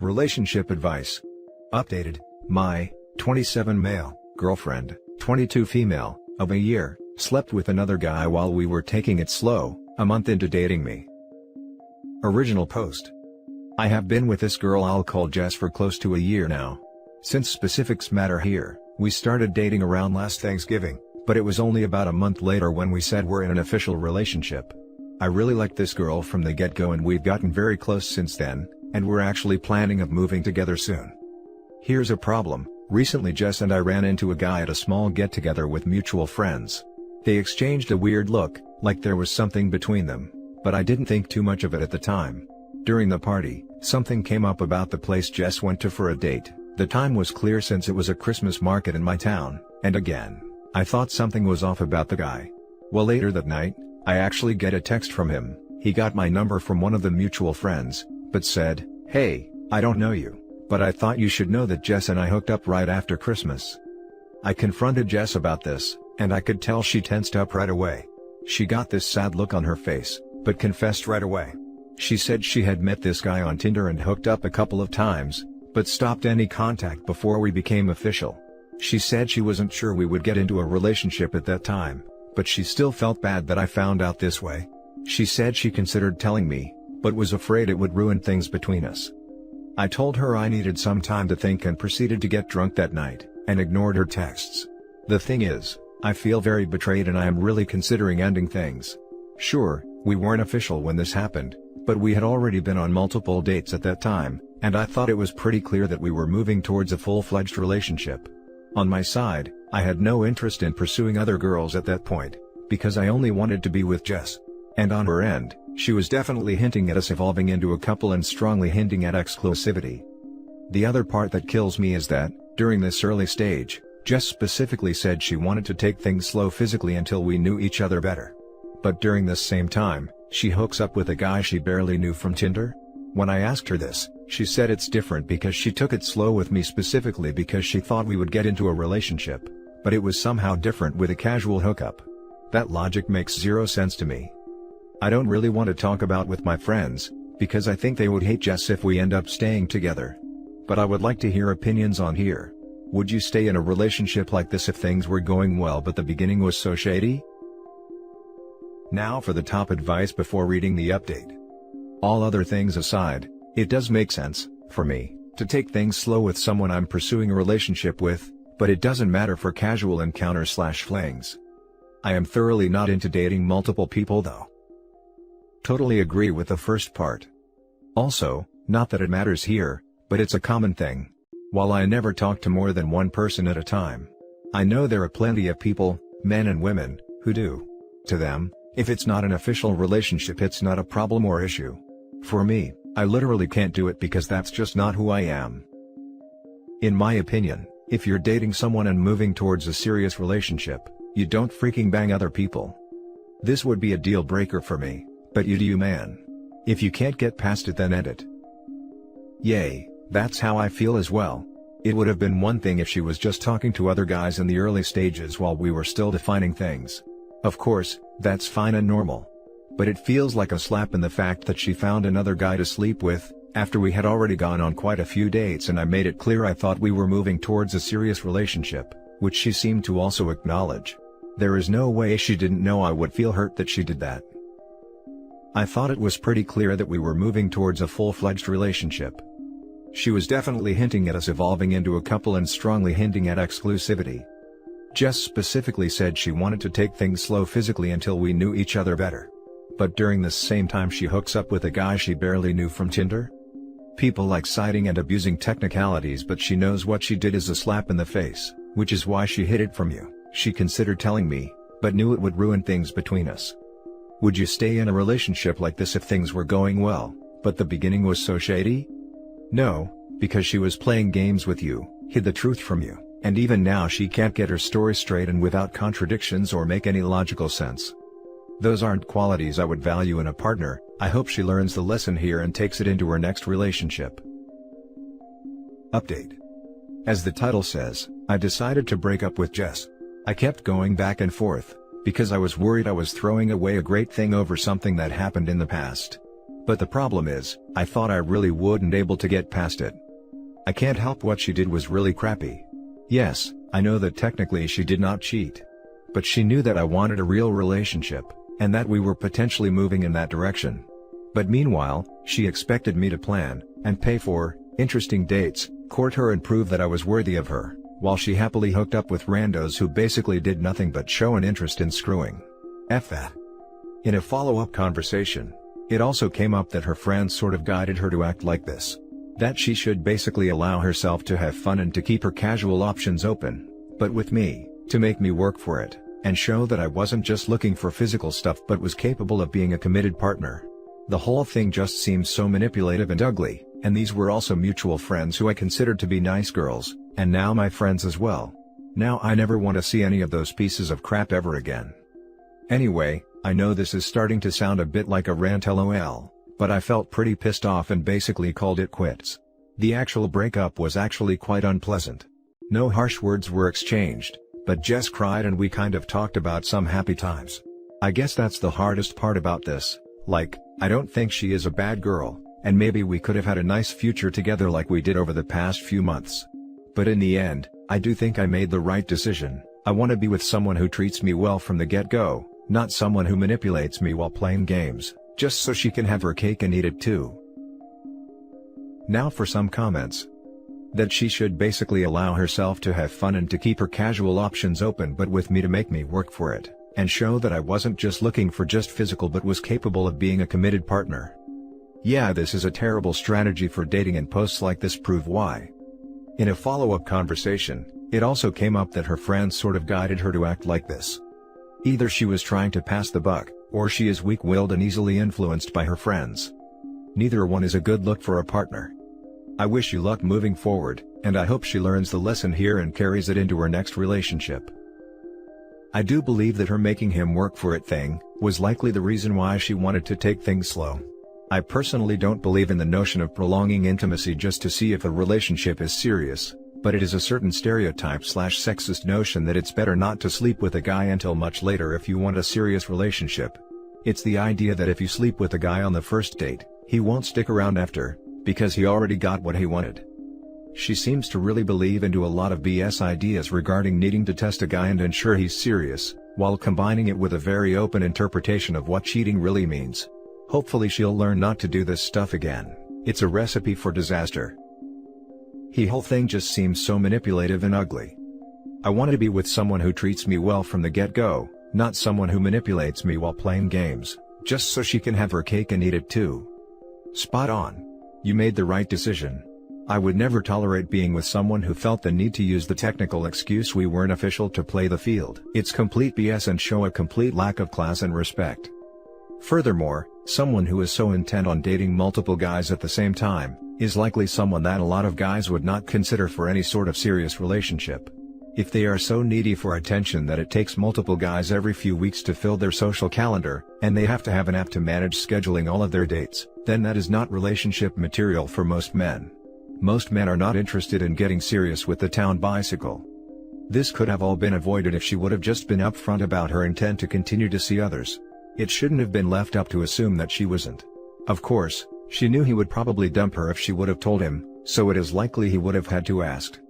Relationship advice. Updated. My 27 male girlfriend, 22 female, of a year, slept with another guy while we were taking it slow, a month into dating me. Original post. I have been with this girl I'll call Jess for close to a year now. Since specifics matter here, we started dating around last Thanksgiving, but it was only about a month later when we said we're in an official relationship. I really liked this girl from the get-go and we've gotten very close since then, and we're actually planning of moving together soon. Here's a problem. Recently Jess and I ran into a guy at a small get-together with mutual friends. They exchanged a weird look, like there was something between them, but I didn't think too much of it at the time. During the party, something came up about the place Jess went to for a date. The time was clear since it was a Christmas market in my town, and again, I thought something was off about the guy. Well, later that night, I actually get a text from him. He got my number from one of the mutual friends, but said, "Hey, I don't know you, but I thought you should know that Jess and I hooked up right after Christmas." I confronted Jess about this, and I could tell she tensed up right away. She got this sad look on her face, but confessed right away. She said she had met this guy on Tinder and hooked up a couple of times, but stopped any contact before we became official. She said she wasn't sure we would get into a relationship at that time, but she still felt bad that I found out this way. She said she considered telling me, but was afraid it would ruin things between us. I told her I needed some time to think and proceeded to get drunk that night, and ignored her texts. The thing is, I feel very betrayed and I am really considering ending things. Sure, we weren't official when this happened, but we had already been on multiple dates at that time, and I thought it was pretty clear that we were moving towards a full-fledged relationship. On my side, I had no interest in pursuing other girls at that point, because I only wanted to be with Jess. And on her end, she was definitely hinting at us evolving into a couple and strongly hinting at exclusivity. The other part that kills me is that, during this early stage, Jess specifically said she wanted to take things slow physically until we knew each other better. But during this same time, she hooks up with a guy she barely knew from Tinder? When I asked her this, she said it's different because she took it slow with me specifically because she thought we would get into a relationship, but it was somehow different with a casual hookup. That logic makes zero sense to me. I don't really want to talk about with my friends, because I think they would hate Jess if we end up staying together. But I would like to hear opinions on here. Would you stay in a relationship like this if things were going well but the beginning was so shady? Now for the top advice before reading the update. All other things aside, it does make sense, for me, to take things slow with someone I'm pursuing a relationship with, but it doesn't matter for casual encounters/flings. I am thoroughly not into dating multiple people though. Totally agree with the first part. Also, not that it matters here, but it's a common thing. While I never talk to more than one person at a time, I know there are plenty of people, men and women, who do. To them, if it's not an official relationship it's not a problem or issue. For me, I literally can't do it because that's just not who I am. In my opinion, if you're dating someone and moving towards a serious relationship, you don't freaking bang other people. This would be a deal breaker for me, but you do you, man. If you can't get past it then end it. Yay, that's how I feel as well. It would have been one thing if she was just talking to other guys in the early stages while we were still defining things. Of course, that's fine and normal. But it feels like a slap in the fact that she found another guy to sleep with, after we had already gone on quite a few dates and I made it clear I thought we were moving towards a serious relationship, which she seemed to also acknowledge. There is no way she didn't know I would feel hurt that she did that. I thought it was pretty clear that we were moving towards a full-fledged relationship. She was definitely hinting at us evolving into a couple and strongly hinting at exclusivity. Jess specifically said she wanted to take things slow physically until we knew each other better. But during this same time she hooks up with a guy she barely knew from Tinder? People like citing and abusing technicalities, but she knows what she did is a slap in the face, which is why she hid it from you. She considered telling me, but knew it would ruin things between us. Would you stay in a relationship like this if things were going well, but the beginning was so shady? No, because she was playing games with you, hid the truth from you, and even now she can't get her story straight and without contradictions or make any logical sense. Those aren't qualities I would value in a partner. I hope she learns the lesson here and takes it into her next relationship. Update. As the title says, I decided to break up with Jess. I kept going back and forth, because I was worried I was throwing away a great thing over something that happened in the past. But the problem is, I thought I really wouldn't able to get past it. I can't help what she did was really crappy. Yes, I know that technically she did not cheat. But she knew that I wanted a real relationship, and that we were potentially moving in that direction. But meanwhile, she expected me to plan, and pay for, interesting dates, court her and prove that I was worthy of her, while she happily hooked up with randos who basically did nothing but show an interest in screwing. F that. In a follow-up conversation, it also came up that her friends sort of guided her to act like this. That she should basically allow herself to have fun and to keep her casual options open, but with me, to make me work for it, and show that I wasn't just looking for physical stuff but was capable of being a committed partner. The whole thing just seems so manipulative and ugly, and these were also mutual friends who I considered to be nice girls, and now my friends as well. Now I never want to see any of those pieces of crap ever again. Anyway, I know this is starting to sound a bit like a rant lol, but I felt pretty pissed off and basically called it quits. The actual breakup was actually quite unpleasant. No harsh words were exchanged, but Jess cried and we kind of talked about some happy times. I guess that's the hardest part about this, like, I don't think she is a bad girl, and maybe we could have had a nice future together like we did over the past few months. But in the end, I do think I made the right decision. I want to be with someone who treats me well from the get-go, not someone who manipulates me while playing games, just so she can have her cake and eat it too. Now for some comments. That she should basically allow herself to have fun and to keep her casual options open but with me to make me work for it, and show that I wasn't just looking for just physical but was capable of being a committed partner. Yeah, this is a terrible strategy for dating, and posts like this prove why. In a follow-up conversation, it also came up that her friends sort of guided her to act like this. Either she was trying to pass the buck, or she is weak-willed and easily influenced by her friends. Neither one is a good look for a partner. I wish you luck moving forward, and I hope she learns the lesson here and carries it into her next relationship. I do believe that her making him work for it thing was likely the reason why she wanted to take things slow. I personally don't believe in the notion of prolonging intimacy just to see if a relationship is serious, but it is a certain stereotype/sexist notion that it's better not to sleep with a guy until much later if you want a serious relationship. It's the idea that if you sleep with a guy on the first date, he won't stick around after, because he already got what he wanted. She seems to really believe into a lot of BS ideas regarding needing to test a guy and ensure he's serious, while combining it with a very open interpretation of what cheating really means. Hopefully she'll learn not to do this stuff again. It's a recipe for disaster. The whole thing just seems so manipulative and ugly. I want to be with someone who treats me well from the get-go, not someone who manipulates me while playing games, just so she can have her cake and eat it too. Spot on. You made the right decision. I would never tolerate being with someone who felt the need to use the technical excuse we weren't official to play the field. It's complete BS and show a complete lack of class and respect. Furthermore, someone who is so intent on dating multiple guys at the same time, is likely someone that a lot of guys would not consider for any sort of serious relationship. If they are so needy for attention that it takes multiple guys every few weeks to fill their social calendar, and they have to have an app to manage scheduling all of their dates, then that is not relationship material for most men. Most men are not interested in getting serious with the town bicycle. This could have all been avoided if she would have just been upfront about her intent to continue to see others. It shouldn't have been left up to assume that she wasn't. Of course, she knew he would probably dump her if she would have told him, so it is likely he would have had to ask.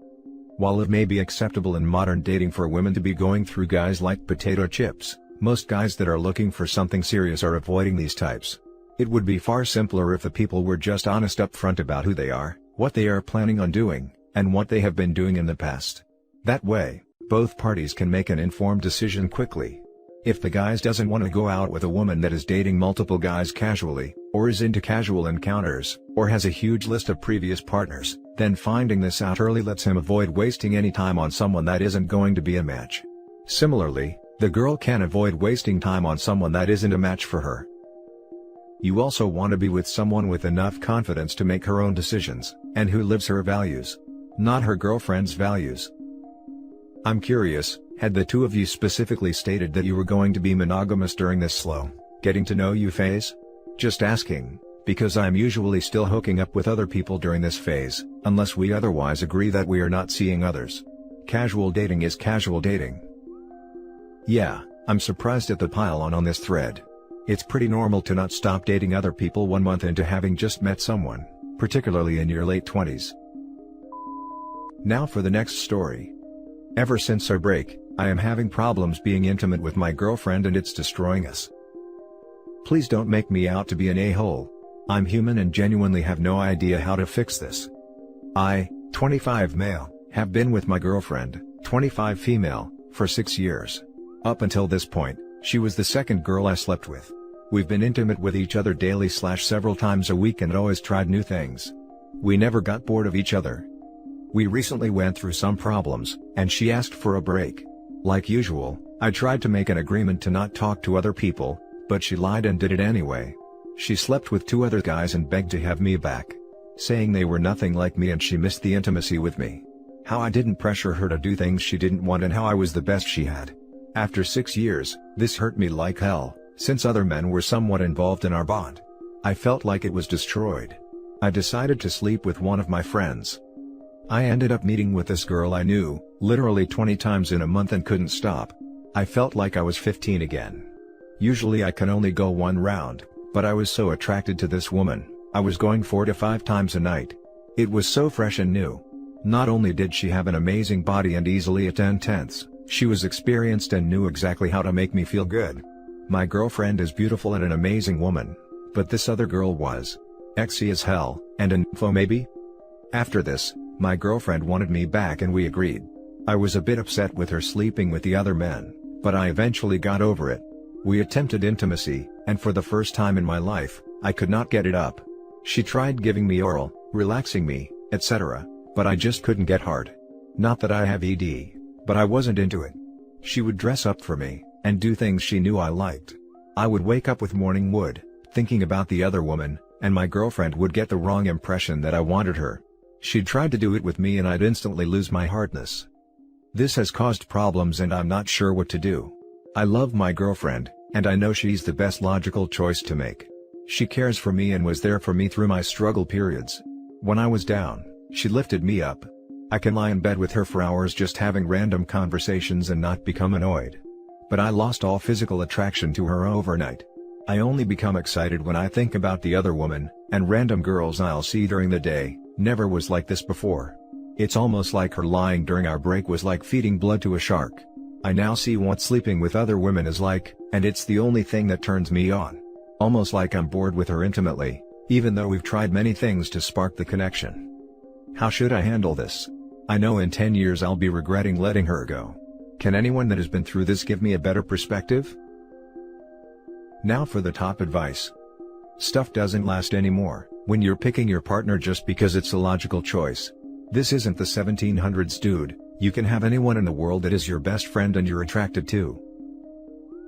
While it may be acceptable in modern dating for women to be going through guys like potato chips, most guys that are looking for something serious are avoiding these types. It would be far simpler if the people were just honest up front about who they are, what they are planning on doing, and what they have been doing in the past. That way, both parties can make an informed decision quickly. If the guy doesn't want to go out with a woman that is dating multiple guys casually, or is into casual encounters, or has a huge list of previous partners, then finding this out early lets him avoid wasting any time on someone that isn't going to be a match. Similarly, the girl can avoid wasting time on someone that isn't a match for her. You also want to be with someone with enough confidence to make her own decisions, and who lives her values, not her girlfriend's values. I'm curious, had the two of you specifically stated that you were going to be monogamous during this slow, getting to know you phase? Just asking, because I'm usually still hooking up with other people during this phase, unless we otherwise agree that we are not seeing others. Casual dating is casual dating. Yeah, I'm surprised at the pile on this thread. It's pretty normal to not stop dating other people 1 month into having just met someone, particularly in your late 20s. Now for the next story. Ever since our break, I am having problems being intimate with my girlfriend and it's destroying us. Please don't make me out to be an a-hole. I'm human and genuinely have no idea how to fix this. I, 25 male, have been with my girlfriend, 25 female, for 6 years. Up until this point, she was the second girl I slept with. We've been intimate with each other daily / several times a week and always tried new things. We never got bored of each other. We recently went through some problems, and she asked for a break. Like usual, I tried to make an agreement to not talk to other people, but she lied and did it anyway. She slept with 2 other guys and begged to have me back, saying they were nothing like me and she missed the intimacy with me. How I didn't pressure her to do things she didn't want and how I was the best she had. After 6 years, this hurt me like hell, since other men were somewhat involved in our bond. I felt like it was destroyed. I decided to sleep with one of my friends. I ended up meeting with this girl I knew, literally 20 times in a month and couldn't stop. I felt like I was 15 again. Usually I can only go 1 round, but I was so attracted to this woman, I was going 4 to 5 times a night. It was so fresh and new. Not only did she have an amazing body and easily attend tents, she was experienced and knew exactly how to make me feel good. My girlfriend is beautiful and an amazing woman, but this other girl was sexy as hell, and an info maybe? After this, my girlfriend wanted me back and we agreed. I was a bit upset with her sleeping with the other men, but I eventually got over it. We attempted intimacy, and for the first time in my life, I could not get it up. She tried giving me oral, relaxing me, etc., but I just couldn't get hard. Not that I have ED, but I wasn't into it. She would dress up for me, and do things she knew I liked. I would wake up with morning wood, thinking about the other woman, and my girlfriend would get the wrong impression that I wanted her. She'd try to do it with me and I'd instantly lose my hardness. This has caused problems and I'm not sure what to do. I love my girlfriend, and I know she's the best logical choice to make. She cares for me and was there for me through my struggle periods. When I was down, she lifted me up. I can lie in bed with her for hours just having random conversations and not become annoyed. But I lost all physical attraction to her overnight. I only become excited when I think about the other woman, and random girls I'll see during the day. Never was like this before. It's almost like her lying during our break was like feeding blood to a shark. I now see what sleeping with other women is like, and it's the only thing that turns me on. Almost like I'm bored with her intimately, even though we've tried many things to spark the connection. How should I handle this? I know in 10 years I'll be regretting letting her go. Can anyone that has been through this give me a better perspective? Now for the top advice. Stuff doesn't last anymore when you're picking your partner just because it's a logical choice. This isn't the 1700s, dude. You can have anyone in the world that is your best friend and you're attracted to.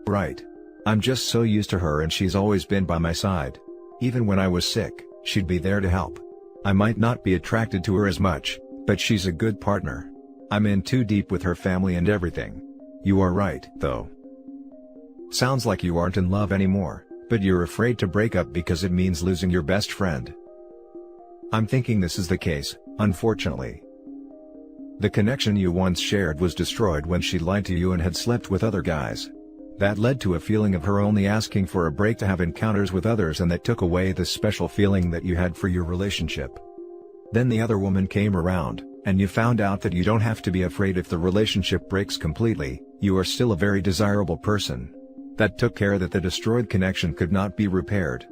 Right. I'm just so used to her and she's always been by my side. Even when I was sick, she'd be there to help. I might not be attracted to her as much, but she's a good partner. I'm in too deep with her family and everything. You are right, though. Sounds like you aren't in love anymore, but you're afraid to break up because it means losing your best friend. I'm thinking this is the case, unfortunately. The connection you once shared was destroyed when she lied to you and had slept with other guys. That led to a feeling of her only asking for a break to have encounters with others, and that took away the special feeling that you had for your relationship. Then the other woman came around, and you found out that you don't have to be afraid if the relationship breaks completely. You are still a very desirable person. That took care that the destroyed connection could not be repaired.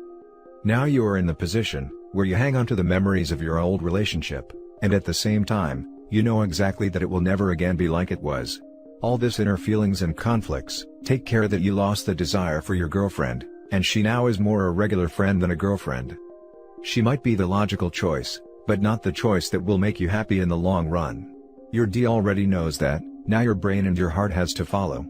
Now you are in the position where you hang on to the memories of your old relationship, and at the same time, you know exactly that it will never again be like it was. All this inner feelings and conflicts, take care that you lost the desire for your girlfriend, and she now is more a regular friend than a girlfriend. She might be the logical choice, but not the choice that will make you happy in the long run. Your D already knows that, now your brain and your heart has to follow.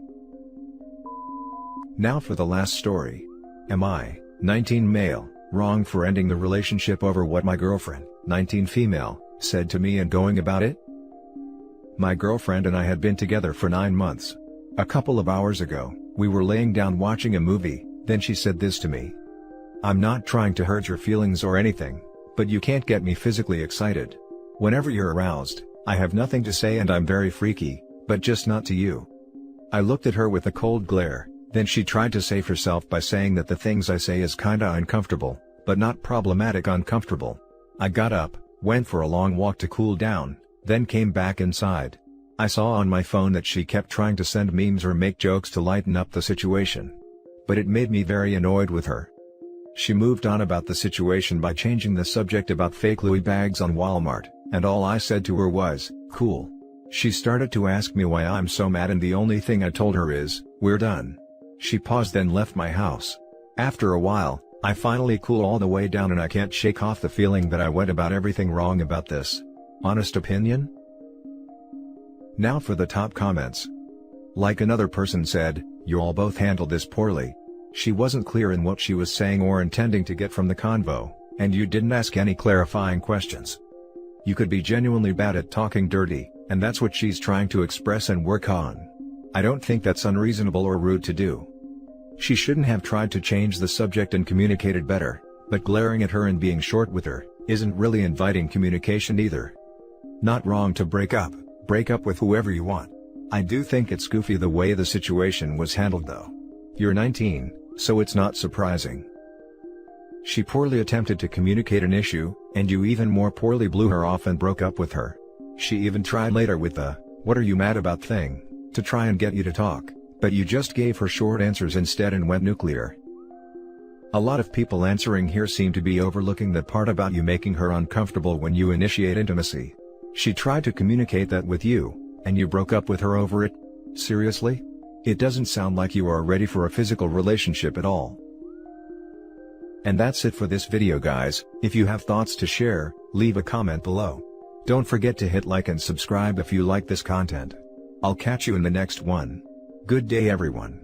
Now for the last story. Am I, 19 male, wrong for ending the relationship over what my girlfriend, 19 female, said to me and going about it? My girlfriend and I had been together for 9 months. A couple of hours ago, we were laying down watching a movie, then she said this to me. I'm not trying to hurt your feelings or anything, but you can't get me physically excited. Whenever you're aroused, I have nothing to say and I'm very freaky, but just not to you. I looked at her with a cold glare, Then she tried to save herself by saying that the things I say is kinda uncomfortable, but not problematic uncomfortable. I got up, went for a long walk to cool down, then came back inside. I saw on my phone that she kept trying to send memes or make jokes to lighten up the situation. But it made me very annoyed with her. She moved on about the situation by changing the subject about fake Louis bags on Walmart, and all I said to her was, "Cool." She started to ask me why I'm so mad, and the only thing I told her is, "We're done." She paused, then left my house. After a while, I finally cooled all the way down, and I can't shake off the feeling that I went about everything wrong about this. Honest opinion? Now for the top comments. Like another person said, "You all both handled this poorly. She wasn't clear in what she was saying or intending to get from the convo, and you didn't ask any clarifying questions. You could be genuinely bad at talking dirty, and that's what she's trying to express and work on. I don't think that's unreasonable or rude to do. She shouldn't have tried to change the subject and communicated better, but glaring at her and being short with her isn't really inviting communication either. Not wrong to break up with whoever you want. I do think it's goofy the way the situation was handled though. You're 19, so it's not surprising. She poorly attempted to communicate an issue, and you even more poorly blew her off and broke up with her. She even tried later with the, "What are you mad about" thing, to try and get you to talk, but you just gave her short answers instead and went nuclear. A lot of people answering here seem to be overlooking the part about you making her uncomfortable when you initiate intimacy. She tried to communicate that with you, and you broke up with her over it? Seriously? It doesn't sound like you are ready for a physical relationship at all. And that's it for this video, guys. If you have thoughts to share, leave a comment below. Don't forget to hit like and subscribe if you like this content. I'll catch you in the next one. Good day everyone.